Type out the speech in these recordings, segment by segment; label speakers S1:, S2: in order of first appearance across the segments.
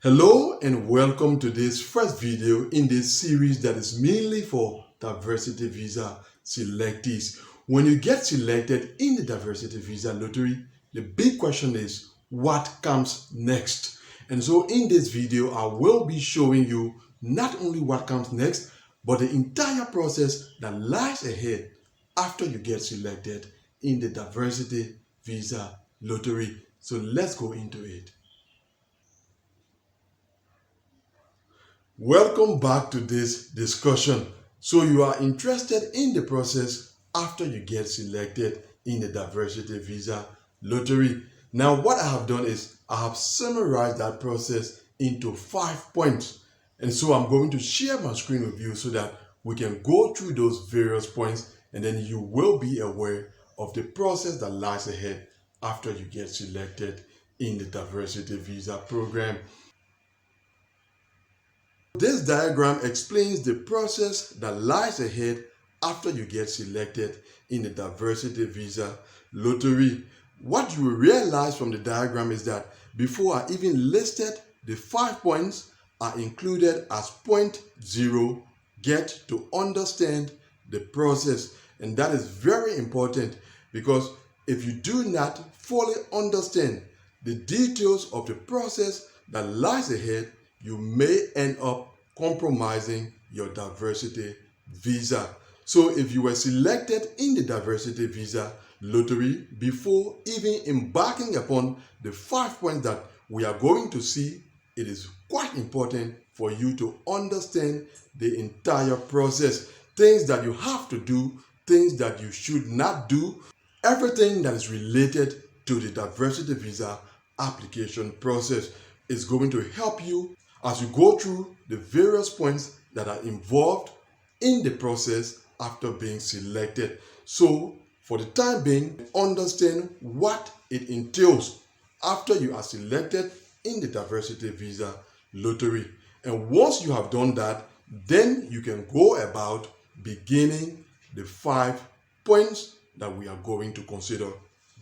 S1: Hello and welcome to this first video in this series that is mainly for diversity visa selectees. When you get selected in the diversity visa lottery, the big question is what comes next? And so in this video, I will be showing you not only what comes next, but the entire process that lies ahead after you get selected in the diversity visa lottery. So let's go into it. Welcome back to this discussion. So you are interested in the process after you get selected in the diversity visa lottery. Now what I have done is I have summarized that process into 5 points. And so I'm going to share my screen with you so that we can go through those various points and then you will be aware of the process that lies ahead after you get selected in the diversity visa program. This diagram explains the process that lies ahead after you get selected in the diversity visa lottery. What you will realize from the diagram is that before I even listed the 5 points are included as point 0, get to understand the process. And that is very important because if you do not fully understand the details of the process that lies ahead, you may end up compromising your diversity visa. So if you were selected in the diversity visa lottery before even embarking upon the 5 points that we are going to see, it is quite important for you to understand the entire process. Things that you have to do, things that you should not do, everything that is related to the diversity visa application process is going to help you as you go through the various points that are involved in the process after being selected. So for the time being, understand what it entails after you are selected in the diversity visa lottery. And once you have done that, then you can go about beginning the 5 points that we are going to consider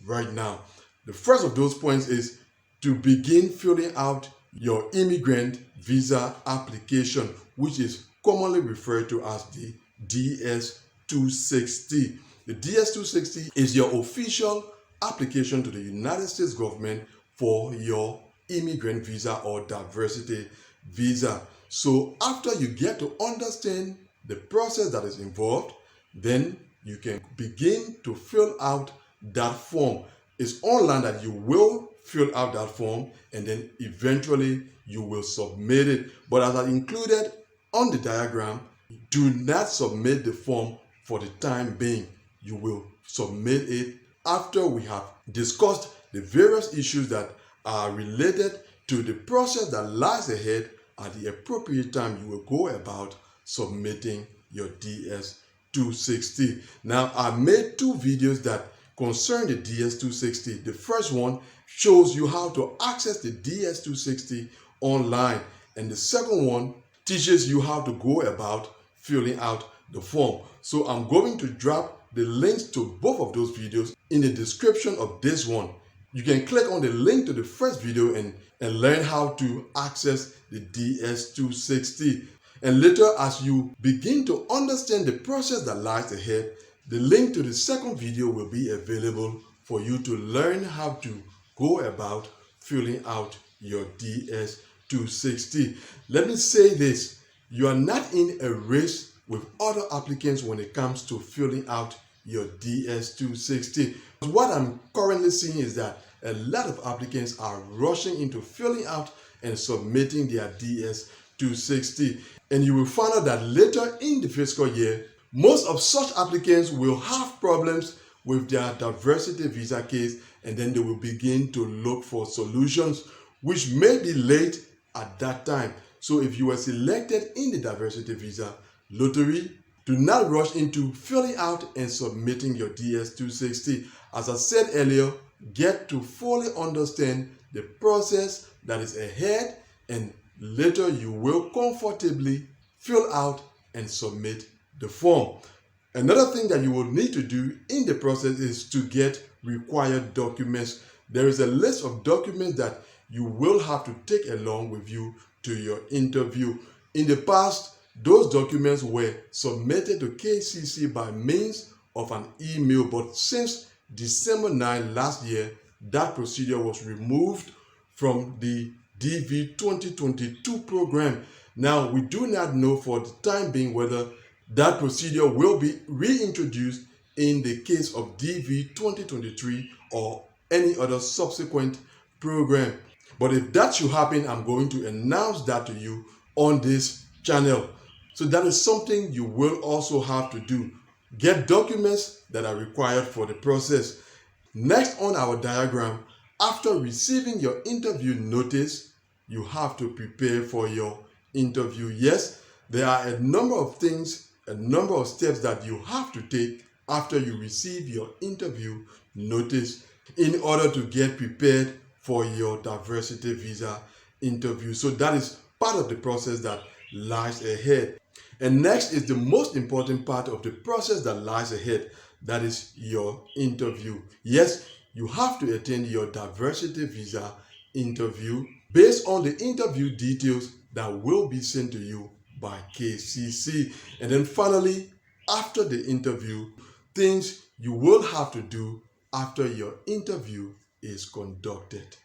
S1: right now. The first of those points is to begin filling out your immigrant visa application, which is commonly referred to as the DS-260. The DS-260 is your official application to the United States government for your immigrant visa or diversity visa. So after you get to understand the process that is involved, then you can begin to fill out that form. It's online that you will fill out that form and then eventually you will submit it. But as I included on the diagram, do not submit the form for the time being. You will submit it after we have discussed the various issues that are related to the process that lies ahead. At the appropriate time, you will go about submitting your DS-260. Now, I made 2 videos that concern the DS-260. The first one shows you how to access the DS-260 online, and the second one teaches you how to go about filling out the form. So I'm going to drop the links to both of those videos in the description of this one. You can click on the link to the first video and learn how to access the DS-260. And later, as you begin to understand the process that lies ahead, the link to the second video will be available for you to learn how to go about filling out your DS-260. Let me say this, you are not in a race with other applicants when it comes to filling out your DS-260. What I'm currently seeing is that a lot of applicants are rushing into filling out and submitting their DS-260. And you will find out that later in the fiscal year, most of such applicants will have problems with their diversity visa case, and then they will begin to look for solutions, which may be late at that time. So if you were selected in the diversity visa lottery, do not rush into filling out and submitting your DS-260. As I said earlier, get to fully understand the process that is ahead, and later you will comfortably fill out and submit the form. Another thing that you will need to do in the process is to get required documents. There is a list of documents that you will have to take along with you to your interview. In the past, those documents were submitted to KCC by means of an email, but since December 9 last year, that procedure was removed from the DV 2022 program. Now, we do not know for the time being whether that procedure will be reintroduced in the case of DV 2023 or any other subsequent program. But if that should happen, I'm going to announce that to you on this channel. So that is something you will also have to do. Get documents that are required for the process. Next on our diagram, after receiving your interview notice, you have to prepare for your interview. Yes, there are a number of things, a number of steps that you have to take after you receive your interview notice in order to get prepared for your diversity visa interview. So that is part of the process that lies ahead. And next is the most important part of the process that lies ahead. That is your interview. Yes, you have to attend your diversity visa interview based on the interview details that will be sent to you by KCC. And then finally, after the interview, things you will have to do after your interview is conducted.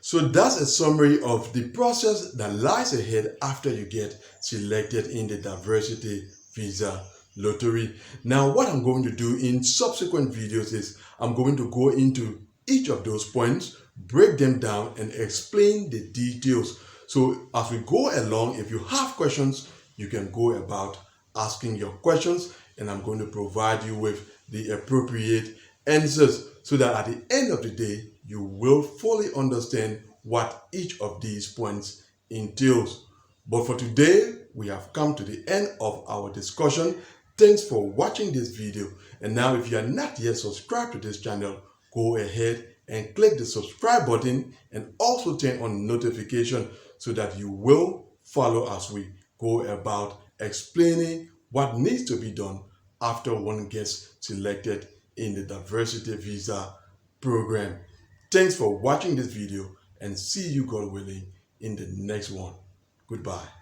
S1: So that's a summary of the process that lies ahead after you get selected in the diversity visa lottery. Now, what I'm going to do in subsequent videos is I'm going to go into each of those points, break them down, and explain the details. So as we go along, if you have questions, you can go about asking your questions, and I'm going to provide you with the appropriate answers so that at the end of the day, you will fully understand what each of these points entails. But for today, we have come to the end of our discussion. Thanks for watching this video. And now, if you are not yet subscribed to this channel, go ahead and click the subscribe button and also turn on notification so that you will follow as we go about explaining what needs to be done after one gets selected in the diversity visa program. Thanks for watching this video, and see you, God willing, in the next one. Goodbye.